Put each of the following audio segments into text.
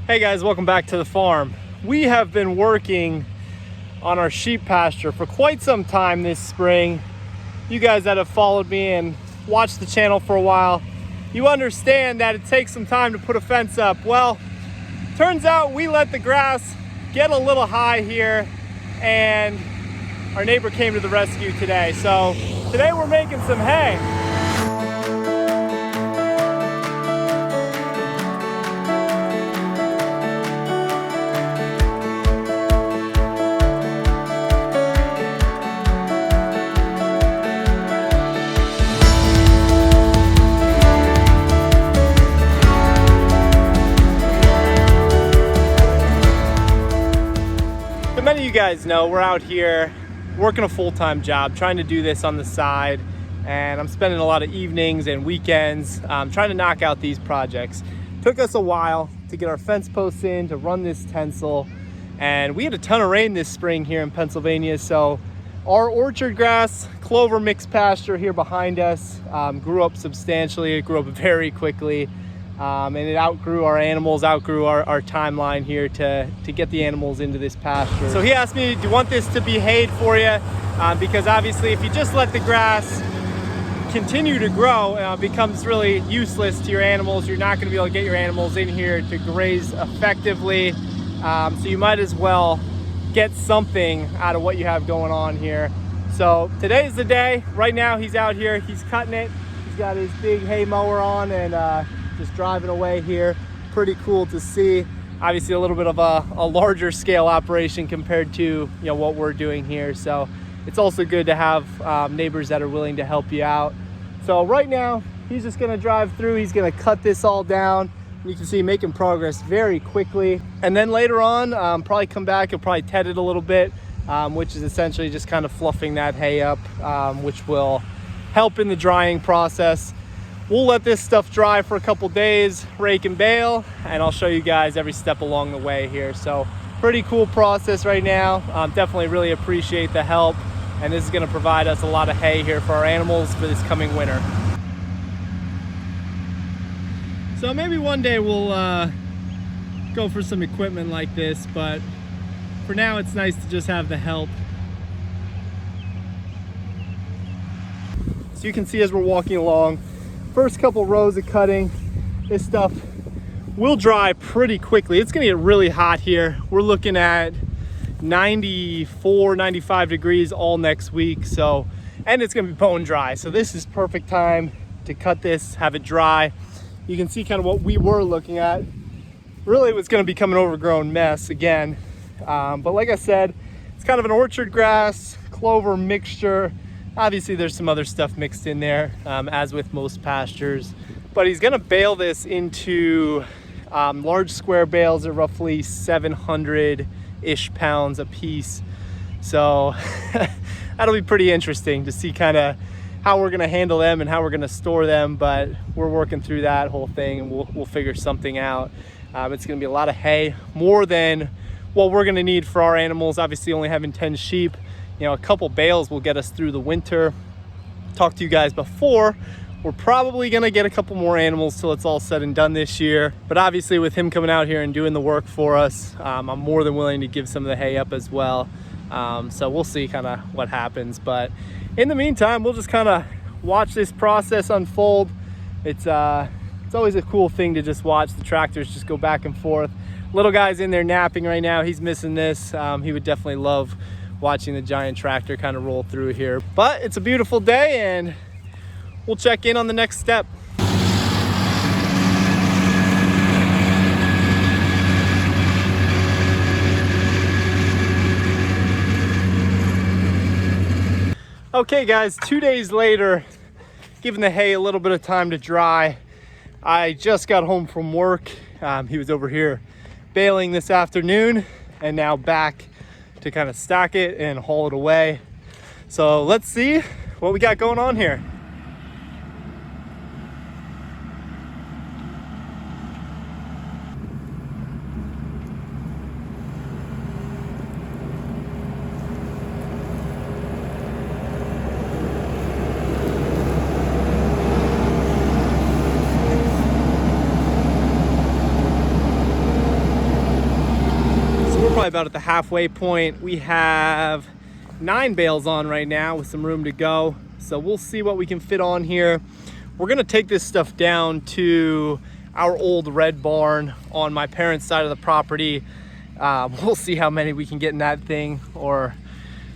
Hey guys, welcome back to the farm. We have been working on our sheep pasture for quite some time this spring. You guys that have followed me and watched the channel for a while, you understand that it takes some time to put a fence up. Well, turns out we let the grass get a little high here and our neighbor came to the rescue today. So today we're making some hay. Many of you guys know we're out here working a full-time job, trying to do this on the side, and I'm spending a lot of evenings and weekends trying to knock out these projects. Took us a while to get our fence posts in, to run this tencel, and we had a ton of rain this spring here in Pennsylvania, so our orchard grass clover mixed pasture here behind us grew up substantially. It grew up very quickly. And it outgrew our animals, outgrew our timeline here to get the animals into this pasture. So he asked me, do you want this to be hayed for you? Because obviously if you just let the grass continue to grow, it becomes really useless to your animals. You're not gonna be able to get your animals in here to graze effectively. So you might as well get something out of what you have going on here. So today's the day. Right now he's out here, he's cutting it. He's got his big hay mower on and just driving away here. Pretty cool to see. Obviously a little bit of a larger scale operation compared to what we're doing here. So it's also good to have neighbors that are willing to help you out. So right now he's just gonna drive through. He's gonna cut this all down. You can see making progress very quickly. And then later on, probably come back, he'll probably ted it a little bit, which is essentially just kind of fluffing that hay up, which will help in the drying process. We'll let this stuff dry for a couple days, rake and bale, and I'll show you guys every step along the way here. So pretty cool process right now. Definitely really appreciate the help, and this is gonna provide us a lot of hay here for our animals for this coming winter. So maybe one day we'll go for some equipment like this, but for now it's nice to just have the help. So you can see as we're walking along, first couple rows of cutting, this stuff will dry pretty quickly. It's gonna get really hot here. We're looking at 94, 95 degrees all next week. So, and it's gonna be bone dry. So this is perfect time to cut this, have it dry. You can see kind of what we were looking at. Really it was gonna become an overgrown mess again. But like I said, it's kind of an orchard grass, clover mixture. Obviously there's some other stuff mixed in there, as with most pastures, but he's gonna bale this into large square bales at roughly 700-ish pounds a piece. So that'll be pretty interesting to see kind of how we're gonna handle them and how we're gonna store them, but we're working through that whole thing and we'll figure something out. It's gonna be a lot of hay, more than what we're gonna need for our animals. Obviously only having 10 sheep, a couple bales will get us through the winter. Talked to you guys before, we're probably gonna get a couple more animals till it's all said and done this year. But obviously with him coming out here and doing the work for us, I'm more than willing to give some of the hay up as well. So we'll see kind of what happens. But in the meantime, we'll just kind of watch this process unfold. It's always a cool thing to just watch the tractors just go back and forth. Little guy's in there napping right now. He's missing this. He would definitely love watching the giant tractor kind of roll through here. But it's a beautiful day and we'll check in on the next step. Okay guys, 2 days later, giving the hay a little bit of time to dry. I just got home from work. He was over here baling this afternoon and now back to kind of stack it and haul it away. So let's see what we got going on here. probably about at the halfway point. We have 9 bales on right now with some room to go. So we'll see what we can fit on here. We're gonna take this stuff down to our old red barn on my parents' side of the property. We'll see how many we can get in that thing, or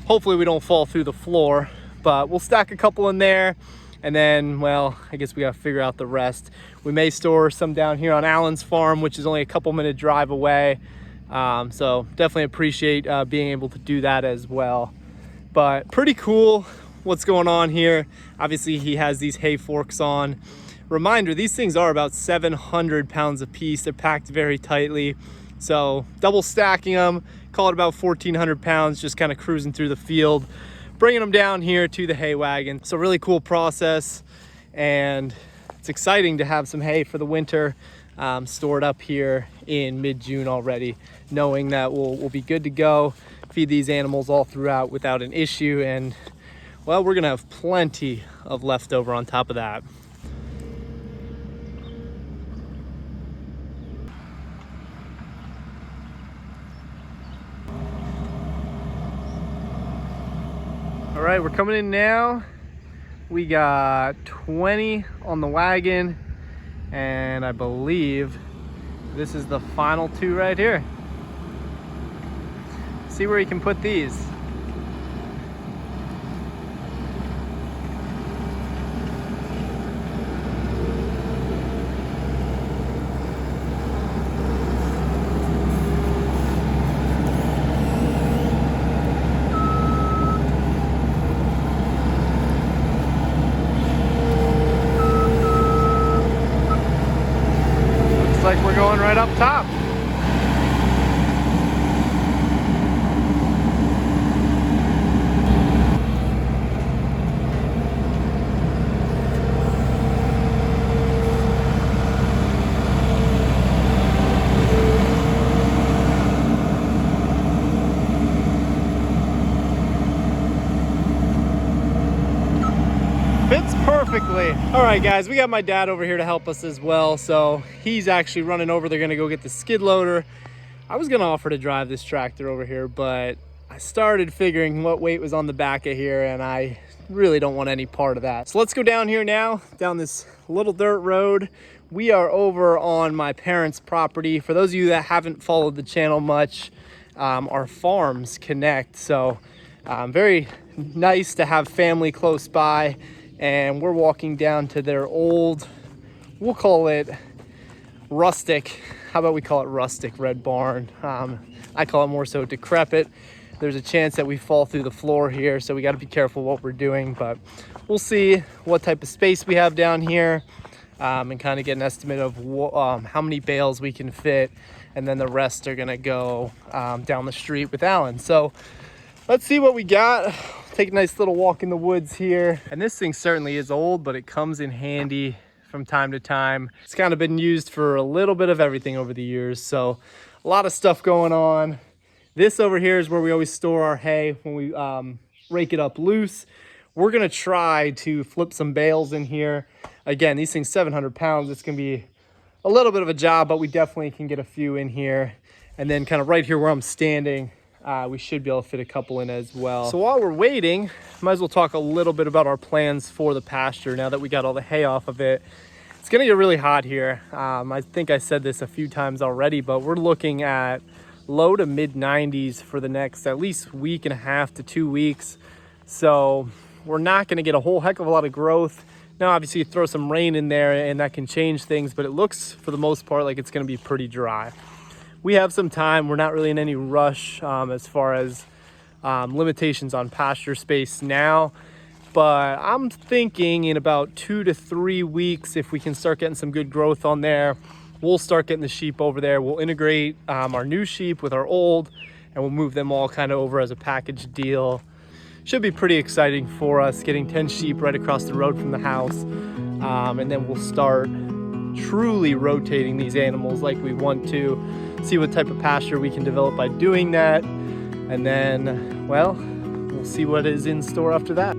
hopefully we don't fall through the floor, but we'll stack a couple in there. And then, well, I guess we gotta figure out the rest. We may store some down here on Alan's farm, which is only a couple-minute drive away. So definitely appreciate being able to do that as well. But pretty cool what's going on here. Obviously he has these hay forks on. Reminder, these things are about 700 pounds a piece. They're packed very tightly. So double stacking them, call it about 1,400 pounds, just kind of cruising through the field, bringing them down here to the hay wagon. So really cool process, and it's exciting to have some hay for the winter stored up here in mid-June already, knowing that we'll be good to go, feed these animals all throughout without an issue. And well, we're gonna have plenty of leftover on top of that. All right, we're coming in now. We got 20 on the wagon, and I believe this is the final 2 right here. See where you can put these. Like we're going right up top. Fits perfectly. All right, guys, we got my dad over here to help us as well. So he's actually running over. They're gonna go get the skid loader. I was gonna offer to drive this tractor over here, but I started figuring what weight was on the back of here, and I really don't want any part of that. So let's go down here now, down this little dirt road. We are over on my parents' property. For those of you that haven't followed the channel much, our farms connect. So very nice to have family close by. And we're walking down to their old, we'll call it rustic. How about we call it rustic red barn? I call it more so decrepit. There's a chance that we fall through the floor here, so we got to be careful what we're doing, but we'll see what type of space we have down here, and kind of get an estimate of how many bales we can fit, and then the rest are gonna go down the street with Alan. So let's see what we got. Take a nice little walk in the woods here. And this thing certainly is old, but it comes in handy from time to time. It's kind of been used for a little bit of everything over the years. So a lot of stuff going on. This over here is where we always store our hay when we rake it up loose. We're gonna try to flip some bales in here. Again, these things 700 pounds. It's gonna be a little bit of a job, but we definitely can get a few in here. And then kind of right here where I'm standing, we should be able to fit a couple in as well. So while we're waiting, might as well talk a little bit about our plans for the pasture now that we got all the hay off of it. It's gonna get really hot here. I think I said this a few times already, but we're looking at low to mid 90s for the next at least week and a half to 2 weeks. So we're not gonna get a whole heck of a lot of growth. Now, obviously you throw some rain in there and that can change things, but it looks for the most part like it's gonna be pretty dry. We have some time. We're not really in any rush as far as limitations on pasture space now, but I'm thinking in about 2 to 3 weeks, if we can start getting some good growth on there, we'll start getting the sheep over there. We'll integrate our new sheep with our old, and we'll move them all kind of over as a package deal. Should be pretty exciting for us, getting 10 sheep right across the road from the house. And then we'll start truly rotating these animals like we want to, see what type of pasture we can develop by doing that. And then, well, we'll see what is in store after that.